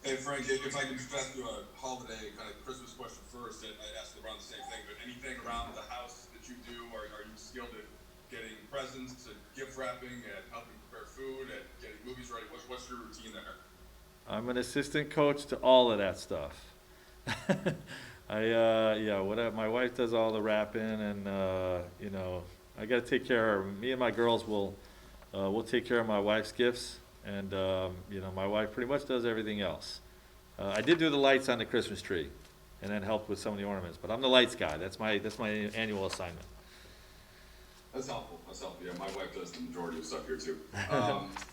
Hey Frank, if I could just ask you a holiday kind of Christmas question first, and I asked LeBron the same thing, but anything around the house that you do, are you skilled at getting presents, at gift wrapping, at helping prepare food, at getting movies ready? What's your routine there? I'm an assistant coach to all of that stuff. Yeah, whatever. My wife does all the wrapping, and I got to take care of. Me and my girls will take care of my wife's gifts, and my wife pretty much does everything else. I did do the lights on the Christmas tree, and then helped with some of the ornaments. But I'm the lights guy. That's my annual assignment. That's helpful. That's helpful. Yeah, my wife does the majority of stuff here too.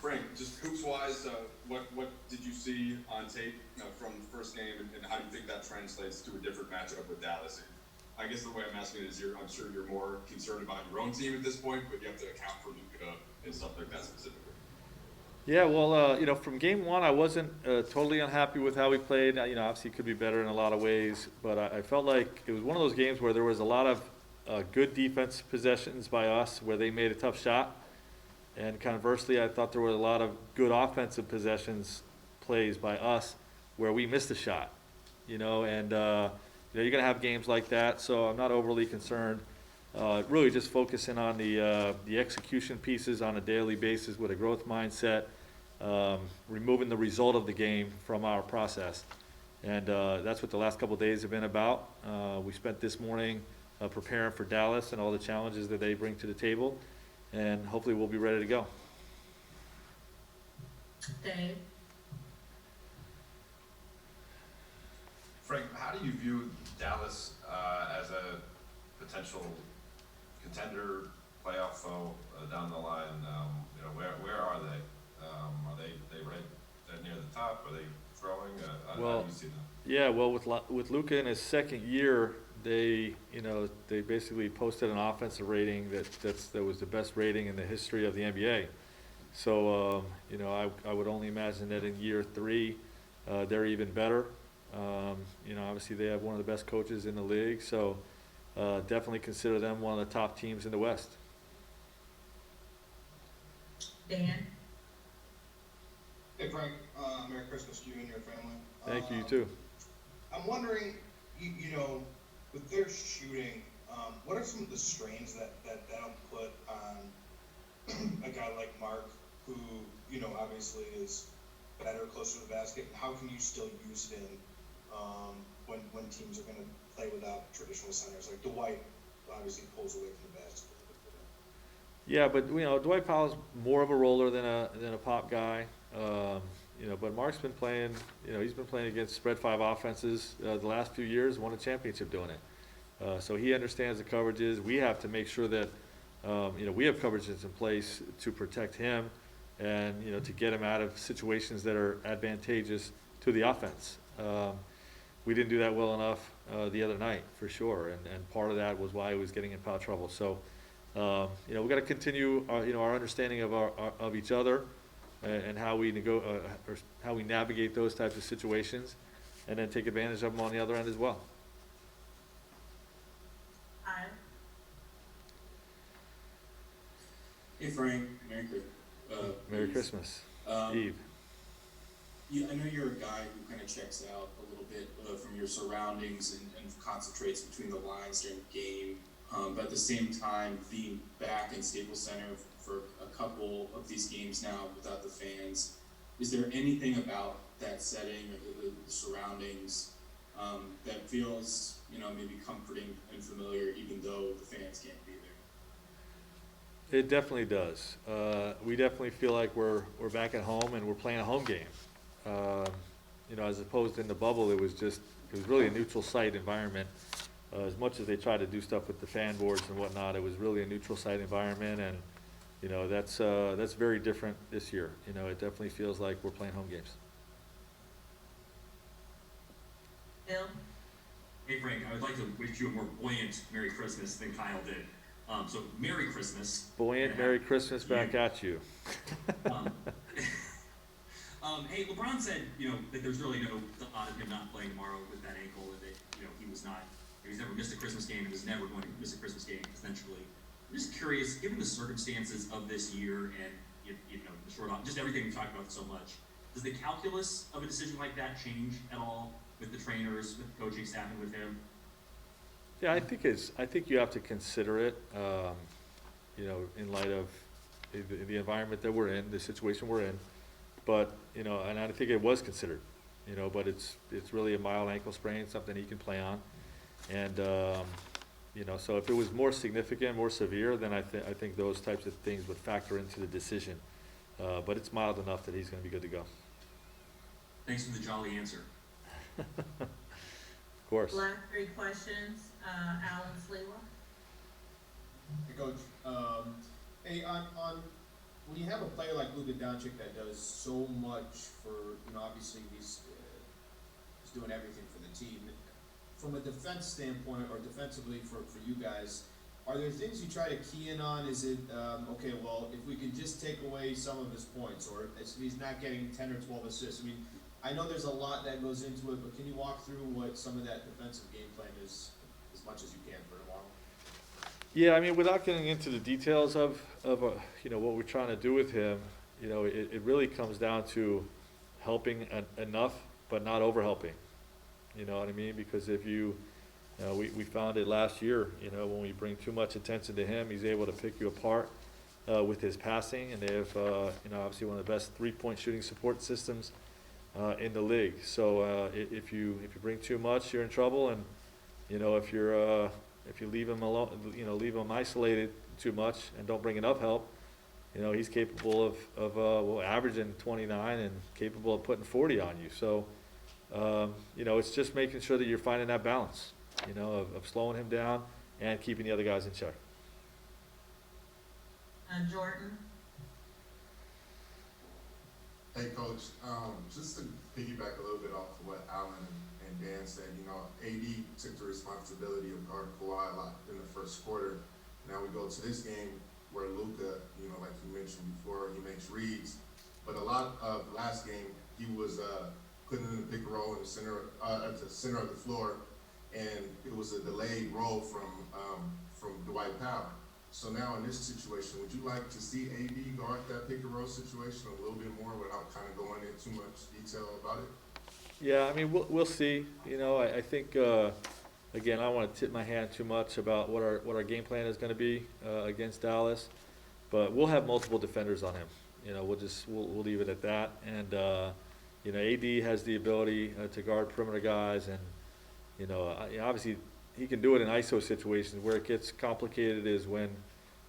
Frank, just hoops wise, what did you see on tape from the first game, and how do you think that translates to a different matchup with Dallas? I guess the way I'm asking it is, I'm sure you're more concerned about your own team at this point, but you have to account for Luka and stuff like that specifically. Yeah, well, from game one, I wasn't totally unhappy with how we played. Obviously, it could be better in a lot of ways, but I felt like it was one of those games where there was a lot of good defense possessions by us where they made a tough shot. And conversely, I thought there were a lot of good offensive possessions plays by us where we missed a shot. And you're going to have games like that, so I'm not overly concerned. Really just focusing on the execution pieces on a daily basis with a growth mindset, removing the result of the game from our process. And that's what the last couple of days have been about. We spent this morning preparing for Dallas and all the challenges that they bring to the table, and hopefully we'll be ready to go. Dave? Frank, how do you view Dallas as a potential contender, playoff foe down the line? Where are they? Are they right near the top? Are they growing? How Well, do you see them? yeah, well, with Luka in his second year, they basically posted an offensive rating that was the best rating in the history of the NBA. So I would only imagine that in year three, they're even better. Obviously they have one of the best coaches in the league, so definitely consider them one of the top teams in the West. Dan? Hey Frank, Merry Christmas to you and your family. Thank you, you too. I'm wondering, with their shooting, what are some of the strains that that'll put on a guy like Mark, who obviously is better, closer to the basket? And how can you still use him when teams are going to play without traditional centers? Like Dwight obviously pulls away from the basket. Yeah, but Dwight Powell's more of a roller than a pop guy. But Mark's been playing. He's been playing against spread five offenses the last few years. Won a championship doing it. So he understands the coverages. We have to make sure that we have coverages in place to protect him, and to get him out of situations that are advantageous to the offense. We didn't do that well enough the other night for sure, and part of that was why he was getting in foul trouble. So. We've got to continue, our understanding of each other, and how we or how we navigate those types of situations, and then take advantage of them on the other end as well. Kyle? Hey Frank, Merry Christmas, Um, Eve. I know you're a guy who kind of checks out a little bit from your surroundings and concentrates between the lines during the game. But at the same time, being back in Staples Center for a couple of these games now without the fans, is there anything about that setting or the surroundings that feels, maybe comforting and familiar, even though the fans can't be there? It definitely does. We definitely feel like we're back at home and we're playing a home game. As opposed to in the bubble, it was really a neutral site environment. As much as they try to do stuff with the fan boards and whatnot, it was really a neutral site environment, and that's very different this year. It definitely feels like we're playing home games. Bill? Hey Frank, I would like to wish you a more buoyant Merry Christmas than Kyle did. So Merry Christmas. Buoyant Merry Christmas back at you. Hey, LeBron said, that there's really no thought of him not playing tomorrow with that ankle, and that, he's never missed a Christmas game and is never going to miss a Christmas game, essentially. I'm just curious, given the circumstances of this year and, the short off, just everything we talked about so much, does the calculus of a decision like that change at all with the trainers, with the coaching staff, and with him? Yeah, I think you have to consider it, in light of the environment that we're in, the situation we're in. But, and I think it was considered, but it's really a mild ankle sprain, something he can play on. And, so if it was more significant, more severe, then I think those types of things would factor into the decision. But it's mild enough that he's gonna be good to go. Thanks for the jolly answer. Of course. Last three questions, Alan Slewa. Hey, Coach. Hey, on when you have a player like Luka Doncic that does so much for, obviously he's doing everything for the team. From a defense standpoint, or defensively for you guys, are there things you try to key in on? Is it, okay, well, if we could just take away some of his points, or if he's not getting 10 or 12 assists? I mean, I know there's a lot that goes into it, but can you walk through what some of that defensive game plan is, as much as you can for tomorrow? Yeah, I mean, without getting into the details of what we're trying to do with him, it really comes down to helping enough, but not over helping. You know what I mean? Because if we found it last year, when we bring too much attention to him, he's able to pick you apart with his passing, and they have, obviously one of the best three-point shooting support systems in the league. So if you bring too much, you're in trouble, and if you leave him alone, leave him isolated too much and don't bring enough help, he's capable of averaging 29 and capable of putting 40 on you. So it's just making sure that you're finding that balance, of slowing him down and keeping the other guys in check. Jordan. Hey, Coach. Just to piggyback a little bit off of what Alan and Dan said, AD took the responsibility of guarding Kawhi a lot in the first quarter. Now we go to this game where Luka, like you mentioned before, he makes reads. But a lot of last game, he was putting in the pick and roll in the center, at the center of the floor, and it was a delayed roll from Dwight Powell. So now in this situation, would you like to see AD guard that pick and roll situation a little bit more without kind of going into too much detail about it? Yeah, I mean, we'll see. I think again, I don't want to tip my hand too much about what our game plan is going to be against Dallas, but we'll have multiple defenders on him. We'll leave it at that. And AD has the ability to guard perimeter guys, and obviously he can do it in ISO situations. Where it gets complicated is when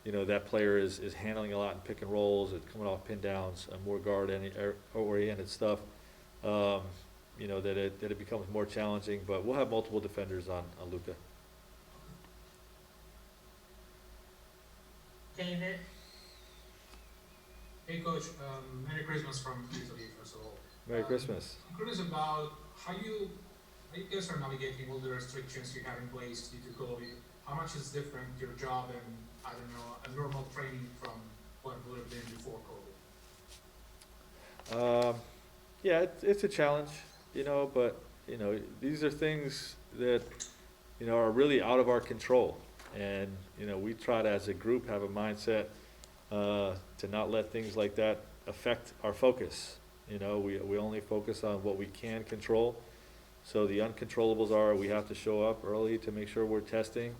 that player is handling a lot in pick and rolls, it's coming off pin downs, more guard oriented stuff. That it becomes more challenging, but we'll have multiple defenders on Luka. David. Hey, Coach. Merry Christmas from Italy, first of all. Merry Christmas. I'm curious about how you guys are navigating all the restrictions you have in place due to COVID. How much is different your job and, I don't know, a normal training from what it would have been before COVID? Yeah, it's a challenge, but these are things that are really out of our control, and we try to, as a group, have a mindset to not let things like that affect our focus. We only focus on what we can control. So the uncontrollables are, we have to show up early to make sure we're testing.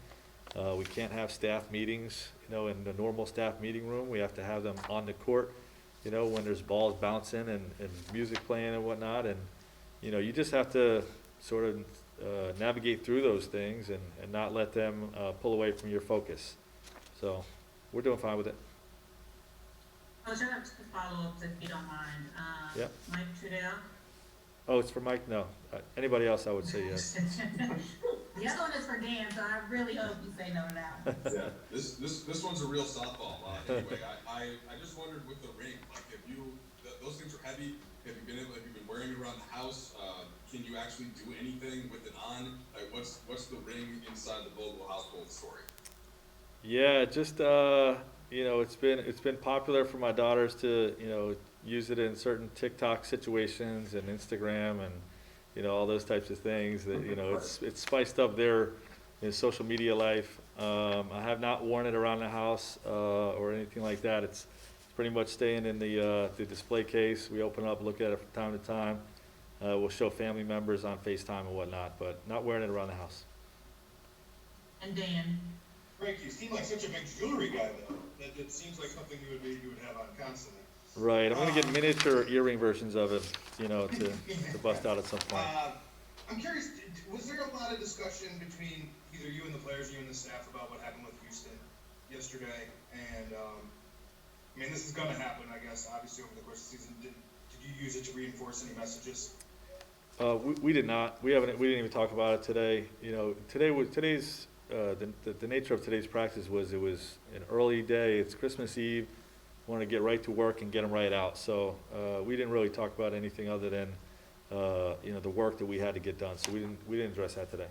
We can't have staff meetings, in the normal staff meeting room. We have to have them on the court, when there's balls bouncing and music playing and whatnot. And, you just have to sort of navigate through those things and not let them pull away from your focus. So we're doing fine with it. Coach, I have two follow-ups if you don't mind. Yep. Mike Trudell. Oh, it's for Mike? No. Anybody else, I would say yes. The other one is for Dan, so I really hope you say no to that one. Yeah, this one's a real softball. Anyway, I just wondered with the ring, like those things are heavy. Have you been wearing it around the house? Can you actually do anything with it on? Like, what's the ring inside the Vogel household story? Yeah, just it's been popular for my daughters to use it in certain TikTok situations and Instagram and all those types of things that it's spiced up their social media life. I have not worn it around the house or anything like that. It's pretty much staying in the display case. We open it up, look at it from time to time. We'll show family members on FaceTime and whatnot, but not wearing it around the house. And Dan, Frank, you seem like such a big jewelry guy, though. That seems like something you would have on constantly. Right, I'm gonna get miniature earring versions of it, you know, to bust out at some point. I'm curious, was there a lot of discussion between either you and the players, you and the staff, about what happened with Houston yesterday? And, I mean, this is gonna happen, I guess, obviously over the course of the season. Did you use it to reinforce any messages? We did not. We didn't even talk about it today. You know, today's the nature of today's practice was it was an early day. It's Christmas Eve. Want to get right to work and get them right out. So we didn't really talk about anything other than you know, the work that we had to get done. So we didn't address that today.